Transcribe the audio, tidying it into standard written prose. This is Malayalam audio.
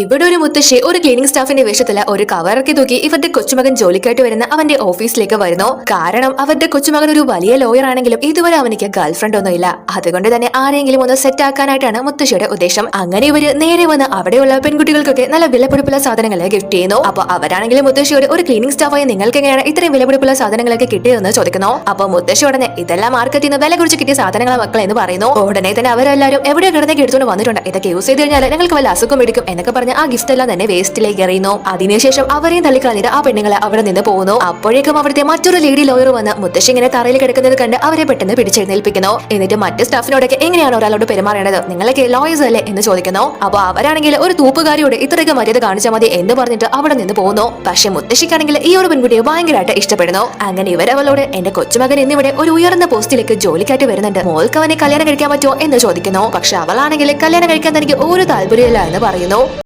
ഇവിടെ ഒരു മുത്തശ്ശി ഒരു ക്ലീനിംഗ് സ്റ്റാഫിന്റെ വേഷത്തില് ഒരു കവറൊക്കെ തൂക്കി ഇവരുടെ കൊച്ചുമകൻ ജോലിക്കായിട്ട് വരുന്ന അവന്റെ ഓഫീസിലേക്ക് വരുന്നു. കാരണം അവരുടെ കൊച്ചുമകൻ ഒരു വലിയ ലോയർ ആണെങ്കിലും ഇതുവരെ അവനിക്ക് ഗേൾഫ്രണ്ട് ഒന്നുമില്ല. അതുകൊണ്ട് തന്നെ ആരെങ്കിലും ഒന്ന് സെറ്റ് ആക്കാനായിട്ടാണ് മുത്തശ്ശിയുടെ ഉദ്ദേശം. അങ്ങനെ ഇവര് നേരെ വന്ന് അവിടെയുള്ള പെൺകുട്ടികൾക്കൊക്കെ നല്ല വിലപിടിപ്പുള്ള സാധനങ്ങൾ ഗിഫ്റ്റ് ചെയ്യുന്നു. അപ്പൊ അവരാണെങ്കിലും മുത്തശ്ശിയോട് ഒരു ക്ലീനിംഗ് സ്റ്റാഫായി നിങ്ങൾക്ക് എങ്ങനെയാണ് ഇത്രയും വിലപിടിപ്പുള്ള സാധനങ്ങളൊക്കെ കിട്ടിയതെന്ന് ചോദിക്കുന്നു. അപ്പൊ മുത്തശ്ശി ഉടനെ ഇതെല്ലാം മാർക്കറ്റിൽ നിന്ന് വില കുറിച്ച് കിട്ടിയ സാധനങ്ങളെ മക്കളെ എന്ന് പറയുന്നു. ഉടനെ തന്നെ അവരെല്ലാരും എവിടെ കിടന്നേക്ക് എടുത്തുകൊണ്ട് വന്നിട്ടുണ്ട്. ഇതൊക്കെ യൂസ് ചെയ്ത് കഴിഞ്ഞാൽ നിങ്ങൾക്ക് വല്ല അസുഖം എടുക്കും എന്നൊക്കെ പറഞ്ഞ് ആ ഗിഫ്റ്റ് എല്ലാം തന്നെ വേസ്റ്റിലേക്ക് എറിയുന്നു. അതിനുശേഷം അവരെയും തള്ളിക്കളഞ്ഞിട്ട് ആ പെണ്ണുങ്ങളെ അവിടെ നിന്ന് പോകുന്നു. അപ്പോഴേക്കും അവിടുത്തെ മറ്റൊരു ലേഡി ലോയർ വന്ന് മുത്തശ്ശി ഇങ്ങനെ തറയിൽ കിടക്കുന്നത് കണ്ട് അവരെ പെട്ടെന്ന് പിടിച്ചെഴുന്നേൽപ്പിക്കുന്നു. എന്നിട്ട് മറ്റ് സ്റ്റാഫിനോടൊക്കെ എങ്ങനെയാണ് ഒരാളോട് പെരുമാറേണ്ടത്, നിങ്ങളൊക്കെ ലോയേഴ്സ് അല്ലേ എന്ന് ചോദിക്കുന്നു. അപ്പൊ അവരാണെങ്കിൽ ഒരു തൂപ്പുകാരിയോട് ഇത്രയൊക്കെ മര്യാദ കാണിച്ചാൽ മതി എന്ന് പറഞ്ഞിട്ട് അവിടെ നിന്ന് പോകുന്നു. പക്ഷെ മുത്തശ്ശിക്കാണെങ്കിൽ ഈ ഒരു പെൺകുട്ടിയെ ഭയങ്കരമായിട്ട് ഇഷ്ടപ്പെടുന്നു. അങ്ങനെ ഇവരവളോട് എന്റെ കൊച്ചുമകൻ എന്നിവിടെ ഒരു ഉയർന്ന പോസ്റ്റിലേക്ക് ജോലിക്കായിട്ട് വരുന്നുണ്ട്, മോൾക്ക് അവനെ കല്യാണം കഴിക്കാൻ പറ്റുമോ എന്ന് ചോദിക്കുന്നു. പക്ഷെ അവളാണെങ്കിൽ കല്യാണം കഴിക്കാൻ തനിക്ക് ഒരു താല്പര്യമില്ല എന്ന് പറയുന്നു.